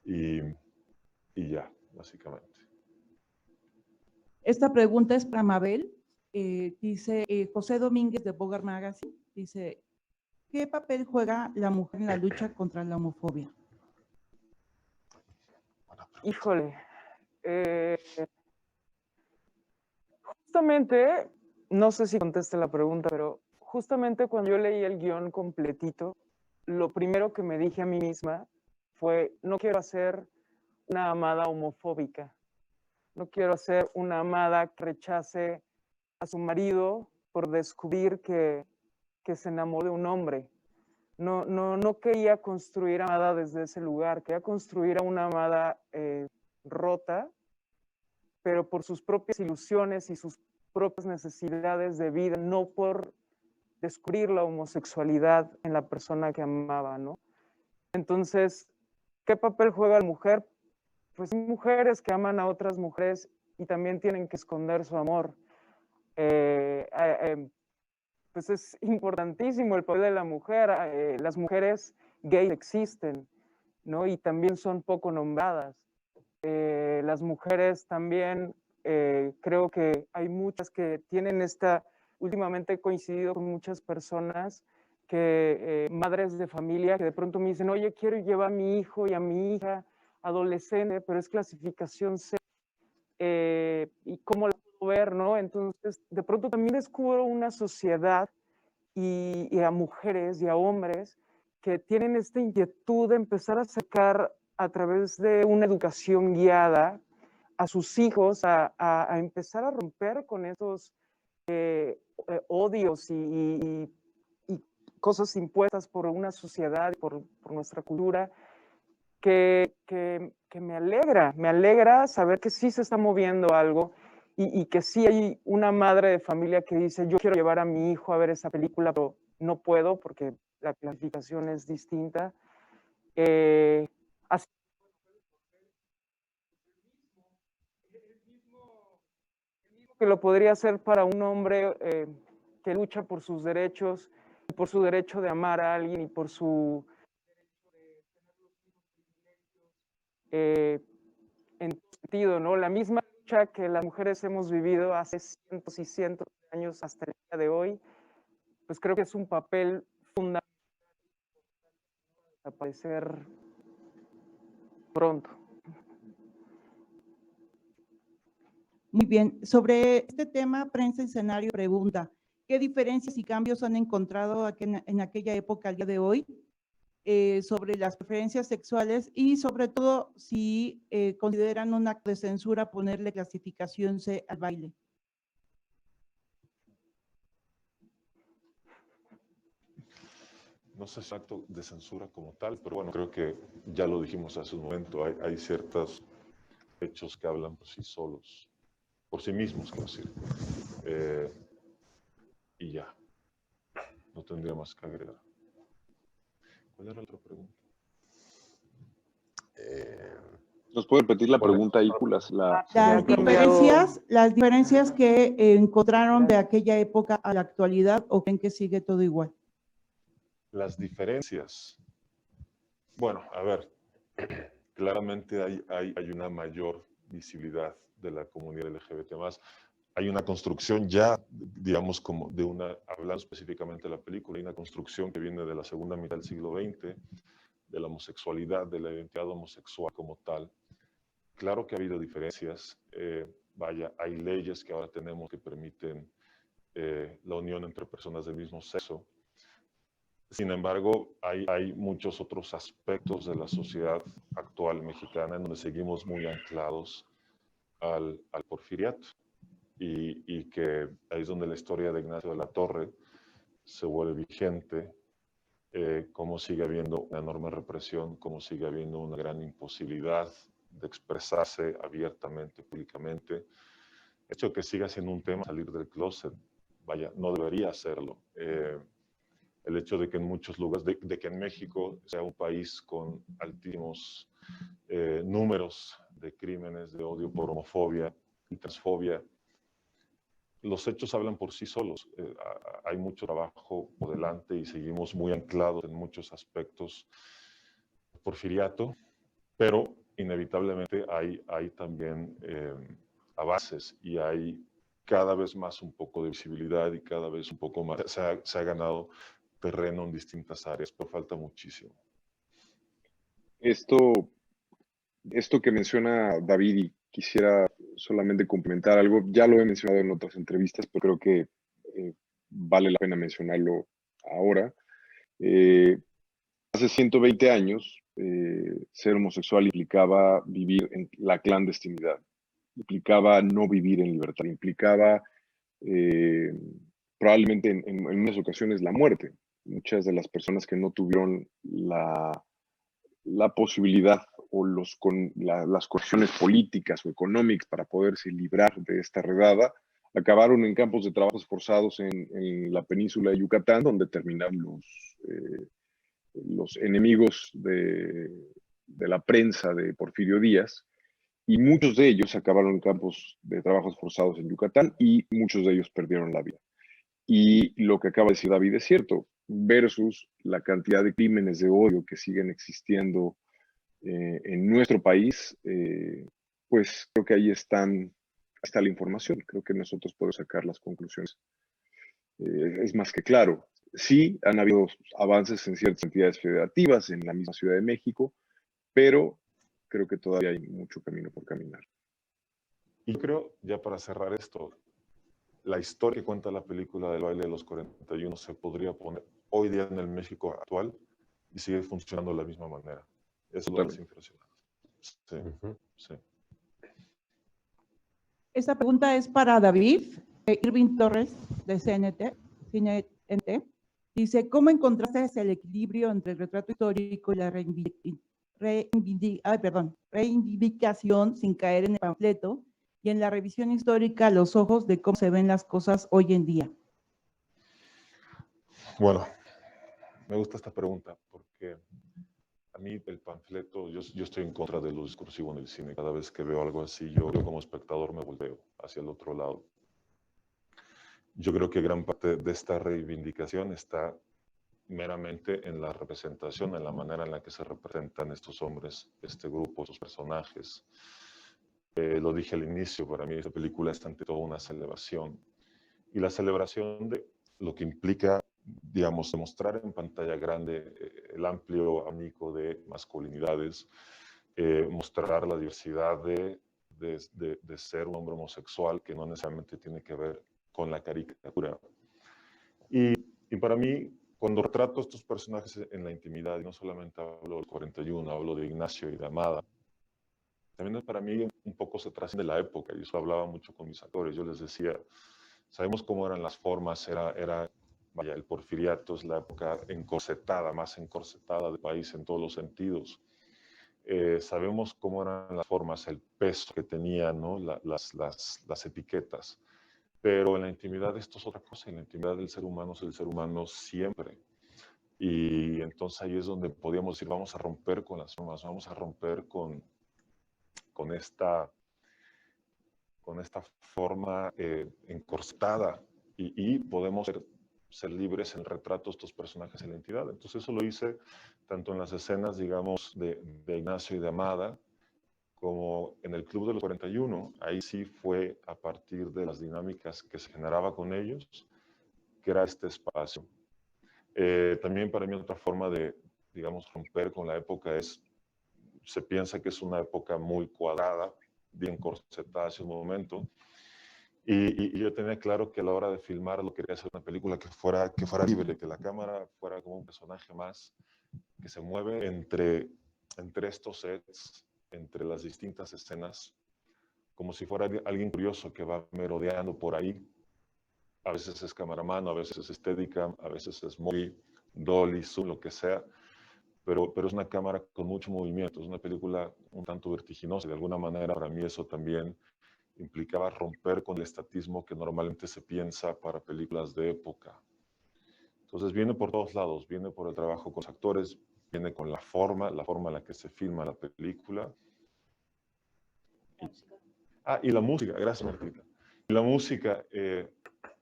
Y ya, básicamente. Esta pregunta es para Mabel. Dice José Domínguez de Bogart Magazine, dice, ¿qué papel juega la mujer en la lucha contra la homofobia? Híjole. Justamente, no sé si conteste la pregunta, pero justamente cuando yo leí el guión completito, lo primero que me dije a mí misma fue, no quiero hacer una amada homofóbica, no quiero hacer una amada que rechace a su marido por descubrir que se enamoró de un hombre. No quería construir amada desde ese lugar, quería construir a una amada rota, pero por sus propias ilusiones y sus propias necesidades de vida, no por descubrir la homosexualidad en la persona que amaba, ¿no? Entonces, ¿qué papel juega la mujer? Pues hay mujeres que aman a otras mujeres y también tienen que esconder su amor. Pues es importantísimo el papel de la mujer. Las mujeres gays existen, ¿no? Y también son poco nombradas. Las mujeres también, creo que hay muchas que tienen últimamente he coincidido con muchas personas madres de familia que de pronto me dicen, oye, quiero llevar a mi hijo y a mi hija adolescente, pero es clasificación C, y cómo la puedo ver, ¿no? Entonces, de pronto también descubro una sociedad y a mujeres y a hombres que tienen esta inquietud de empezar a sacar a través de una educación guiada a sus hijos a empezar a romper con esos odios y cosas impuestas por una sociedad, por nuestra cultura, que me alegra saber que sí se está moviendo algo y que sí hay una madre de familia que dice, yo quiero llevar a mi hijo a ver esa película, pero no puedo porque la clasificación es distinta. Así que lo podría hacer para un hombre que lucha por sus derechos, y por su derecho de amar a alguien y por su en sentido, ¿no? La misma lucha que las mujeres hemos vivido hace cientos y cientos de años hasta el día de hoy, pues creo que es un papel fundamental para aparecer pronto. Muy bien. Sobre este tema, Prensa Escenario pregunta, ¿qué diferencias y cambios han encontrado en aquella época al día de hoy sobre las preferencias sexuales y sobre todo si consideran un acto de censura ponerle clasificación C al baile? No sé si acto de censura como tal, pero bueno, creo que ya lo dijimos hace un momento, hay ciertos hechos que hablan por sí solos, por sí mismos, quiero decir. Y ya, no tendría más que agregar. ¿Cuál era la otra pregunta? ¿Nos puede repetir la pregunta, Ículas? Las diferencias que encontraron de aquella época a la actualidad, ¿o creen que sigue todo igual? Las diferencias. Bueno, a ver, claramente hay una mayor visibilidad de la comunidad LGBT+. Hay una construcción ya, digamos, como de hablando específicamente de la película, hay una construcción que viene de la segunda mitad del siglo XX, de la homosexualidad, de la identidad homosexual como tal. Claro que ha habido diferencias. Hay leyes que ahora tenemos que permiten la unión entre personas del mismo sexo. Sin embargo, hay muchos otros aspectos de la sociedad actual mexicana en donde seguimos muy anclados al porfiriato y que ahí es donde la historia de Ignacio de la Torre se vuelve vigente, cómo sigue habiendo una enorme represión, cómo sigue habiendo una gran imposibilidad de expresarse abiertamente, públicamente. El hecho de que siga siendo un tema salir del closet, vaya, no debería hacerlo. El hecho de que en muchos lugares, de que en México sea un país con altísimos números de crímenes de odio por homofobia y transfobia, los hechos hablan por sí solos. Hay mucho trabajo por delante y seguimos muy anclados en muchos aspectos porfiriato, pero inevitablemente hay también avances y hay cada vez más un poco de visibilidad y cada vez un poco más se ha ganado terreno en distintas áreas, pero falta muchísimo. Esto que menciona David, y quisiera solamente complementar algo, ya lo he mencionado en otras entrevistas, pero creo que vale la pena mencionarlo ahora. Hace 120 años, ser homosexual implicaba vivir en la clandestinidad, implicaba no vivir en libertad, implicaba probablemente en muchas ocasiones la muerte. Muchas de las personas que no tuvieron la posibilidad o las condiciones políticas o económicas para poderse librar de esta redada, acabaron en campos de trabajos forzados en la península de Yucatán, donde terminaron los enemigos de la prensa de Porfirio Díaz, y muchos de ellos acabaron en campos de trabajos forzados en Yucatán y muchos de ellos perdieron la vida. Y lo que acaba de decir David es cierto, versus la cantidad de crímenes de odio que siguen existiendo en nuestro país, pues creo que ahí está la información. Creo que nosotros podemos sacar las conclusiones. Es más que claro. Sí, han habido avances en ciertas entidades federativas, en la misma Ciudad de México, pero creo que todavía hay mucho camino por caminar. Y creo, ya para cerrar esto, la historia que cuenta la película del baile de los 41 se podría poner hoy día en el México actual y sigue funcionando de la misma manera. Eso lo hace impresionante. Sí, sí. Esta pregunta es para David. Irving Torres, de CNT. Dice, ¿cómo encontraste el equilibrio entre el retrato histórico y la reivindicación sin caer en el panfleto y en la revisión histórica a los ojos de cómo se ven las cosas hoy en día? Bueno, me gusta esta pregunta porque a mí el panfleto, yo estoy en contra de lo discursivo en el cine. Cada vez que veo algo así, yo como espectador me volteo hacia el otro lado. Yo creo que gran parte de esta reivindicación está meramente en la representación, en la manera en la que se representan estos hombres, este grupo, estos personajes. Lo dije al inicio, para mí esta película es ante todo una celebración. Y la celebración de lo que implica, digamos, demostrar en pantalla grande el amplio abanico de masculinidades, mostrar la diversidad de ser un hombre homosexual, que no necesariamente tiene que ver con la caricatura. Y para mí, cuando retrato a estos personajes en la intimidad, y no solamente hablo del 41, hablo de Ignacio y de Amada, también para mí un poco se trasciende la época, y eso hablaba mucho con mis actores. Yo les decía, sabemos cómo eran las formas, vaya, el porfiriato es la época encorsetada, más encorsetada del país en todos los sentidos. Sabemos cómo eran las formas, el peso que tenían, ¿no? las etiquetas. Pero en la intimidad esto es otra cosa, en la intimidad del ser humano es el ser humano siempre. Y entonces ahí es donde podíamos decir, vamos a romper con las formas, vamos a romper con esta forma encorsetada y podemos ser libres en el retrato de estos personajes en la entidad. Entonces eso lo hice tanto en las escenas, digamos, de Ignacio y de Amada, como en el Club de los 41, ahí sí fue a partir de las dinámicas que se generaba con ellos, que era este espacio. También para mí otra forma de, digamos, romper con la época es, se piensa que es una época muy cuadrada, bien corsetada hace un momento, y yo tenía claro que a la hora de filmar lo quería hacer una película que fuera libre, que la cámara fuera como un personaje más que se mueve entre estos sets, entre las distintas escenas, como si fuera alguien curioso que va merodeando por ahí. A veces es cameramano, a veces es Steadicam, a veces es Movie, Dolly, Zoom, lo que sea, pero es una cámara con mucho movimiento, es una película un tanto vertiginosa. De alguna manera, para mí eso también implicaba romper con el estatismo que normalmente se piensa para películas de época. Entonces viene por todos lados, viene por el trabajo con los actores, viene con la forma en la que se filma la película. Y la música, gracias Martita. Y la música,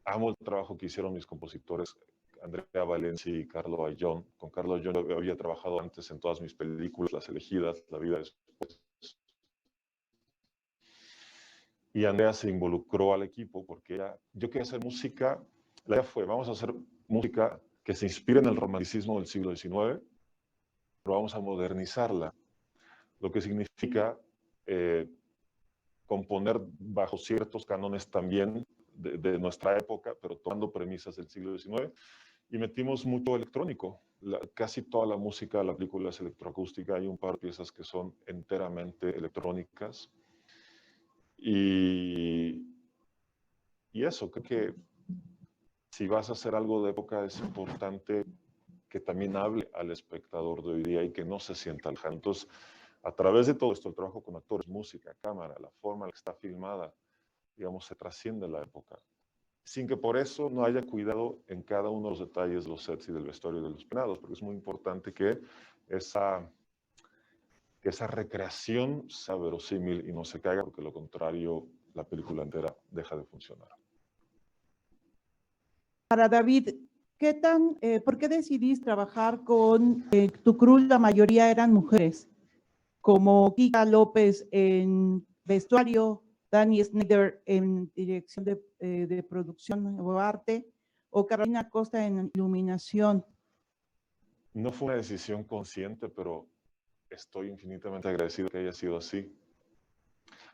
amo el trabajo que hicieron mis compositores, Andrea Valencia y Carlo Ayllón. Con Carlo Ayllón había trabajado antes en todas mis películas, Las Elegidas, La Vida Después. Y Andrea se involucró al equipo porque yo quería hacer música, la idea fue, vamos a hacer música que se inspire en el romanticismo del siglo XIX, pero vamos a modernizarla, lo que significa componer bajo ciertos cánones también de nuestra época, pero tomando premisas del siglo XIX, y metimos mucho electrónico. Casi toda la música de la película es electroacústica, hay un par de piezas que son enteramente electrónicas, y eso, creo que si vas a hacer algo de época es importante que también hable al espectador de hoy día y que no se sienta lejano. Entonces, a través de todo esto, el trabajo con actores, música, cámara, la forma en la que está filmada, digamos, se trasciende la época, sin que por eso no haya cuidado en cada uno de los detalles de los sets y del vestuario de los peinados, porque es muy importante que esa recreación sea verosímil y no se caiga, porque lo contrario, la película entera deja de funcionar. Para David, ¿por qué decidís trabajar con tu crew? La mayoría eran mujeres, como Kika López en vestuario, Dani Snyder en dirección de producción o arte, o Carolina Costa en iluminación. No fue una decisión consciente, pero estoy infinitamente agradecido que haya sido así.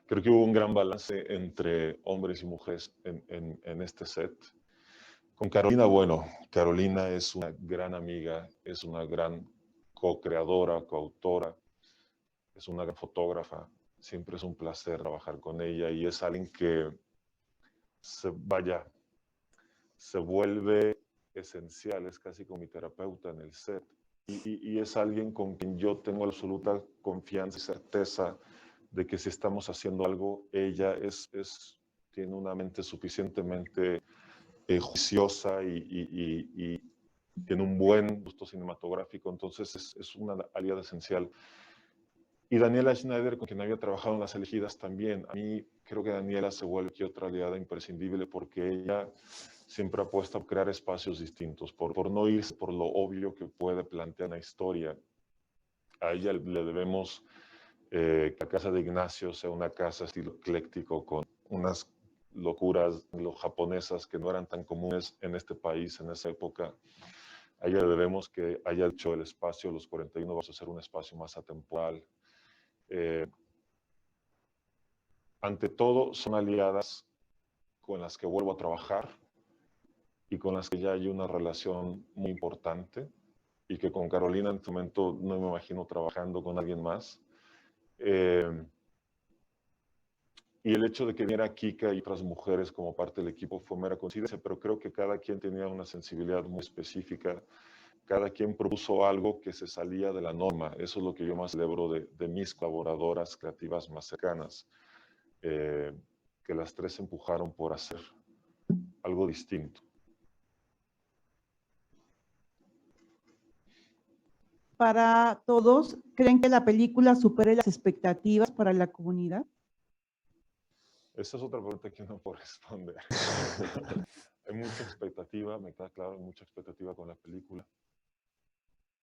Creo que hubo un gran balance entre hombres y mujeres en este set. Con Carolina, bueno, Carolina es una gran amiga, es una gran co-creadora, coautora, es una gran fotógrafa. Siempre es un placer trabajar con ella y es alguien que se vuelve esencial, es casi como mi terapeuta en el set. Y es alguien con quien yo tengo absoluta confianza y certeza de que si estamos haciendo algo, ella tiene una mente suficientemente juiciosa y tiene un buen gusto cinematográfico, entonces es una aliada esencial. Y Daniela Schneider, con quien había trabajado en Las Elegidas también. A mí creo que Daniela se vuelve aquí otra aliada imprescindible porque ella siempre apuesta por crear espacios distintos, por no irse por lo obvio que puede plantear una historia. A ella le debemos que la casa de Ignacio sea una casa estilo ecléctico con unas locuras japonesas que no eran tan comunes en este país en esa época. A ella le debemos que haya hecho el espacio, los 41 vamos a hacer un espacio más atemporal. Ante todo, son aliadas con las que vuelvo a trabajar y con las que ya hay una relación muy importante y que con Carolina en este momento no me imagino trabajando con alguien más. Y el hecho de que viniera Kika y otras mujeres como parte del equipo fue mera coincidencia, pero creo que cada quien tenía una sensibilidad muy específica. Cada quien propuso algo que se salía de la norma. Eso es lo que yo más celebro de mis colaboradoras creativas más cercanas, que las tres empujaron por hacer algo distinto. Para todos, ¿creen que la película supere las expectativas para la comunidad? Esa es otra pregunta que no puedo responder. Hay mucha expectativa, me queda claro, hay mucha expectativa con la película.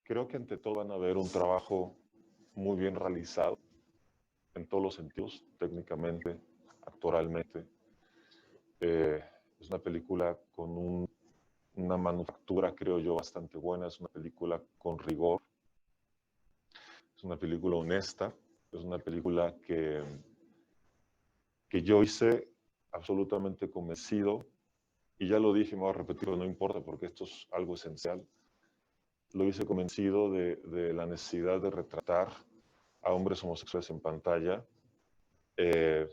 Creo que ante todo van a ver un trabajo muy bien realizado en todos los sentidos, técnicamente, actoralmente. Es una película con una manufactura, creo yo, bastante buena. Es una película con rigor. Es una película honesta. Es una película que yo hice absolutamente convencido. Y ya lo dije, me voy a repetir, no importa porque esto es algo esencial. Lo hice convencido de la necesidad de retratar a hombres homosexuales en pantalla de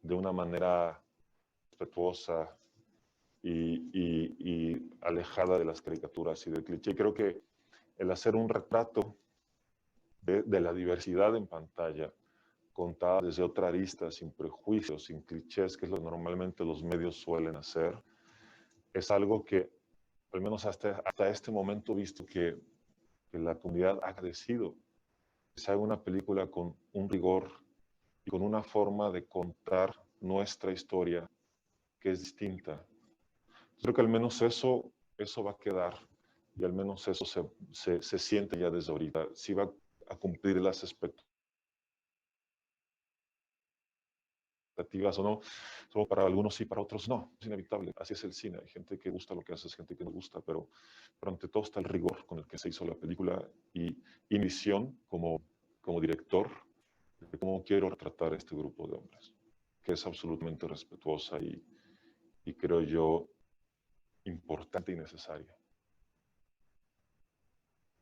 una manera respetuosa y alejada de las caricaturas y del cliché. Creo que el hacer un retrato de la diversidad en pantalla, contada desde otra arista, sin prejuicios, sin clichés, que es lo que normalmente los medios suelen hacer, es algo que, al menos hasta este momento, visto que la comunidad ha agradecido. Se haga una película con un rigor y con una forma de contar nuestra historia que es distinta. Creo que al menos eso va a quedar y al menos eso se siente ya desde ahorita. Si va a cumplir las expectativas o no, solo para algunos sí, para otros no. Es inevitable, así es el cine. Hay gente que gusta lo que hace, hay gente que no gusta, pero ante todo está el rigor con el que se hizo la película y mi visión como director de cómo quiero retratar a este grupo de hombres, que es absolutamente respetuosa y creo yo importante y necesaria.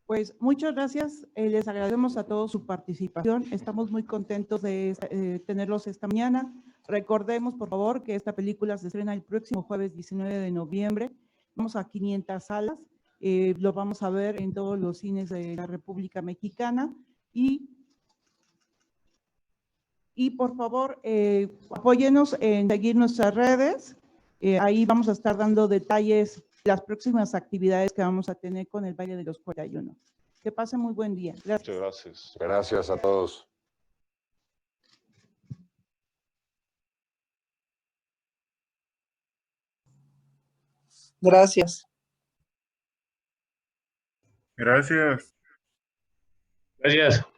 Pues muchas gracias, les agradecemos a todos su participación, estamos muy contentos de tenerlos esta mañana. Recordemos, por favor, que esta película se estrena el próximo jueves 19 de noviembre, vamos a 500 salas, lo vamos a ver en todos los cines de la República Mexicana y Y por favor, apóyenos en seguir nuestras redes. Ahí vamos a estar dando detalles de las próximas actividades que vamos a tener con el Baile de los 41. Que pasen muy buen día. Gracias. Muchas gracias. Gracias a todos. Gracias. Gracias. Gracias.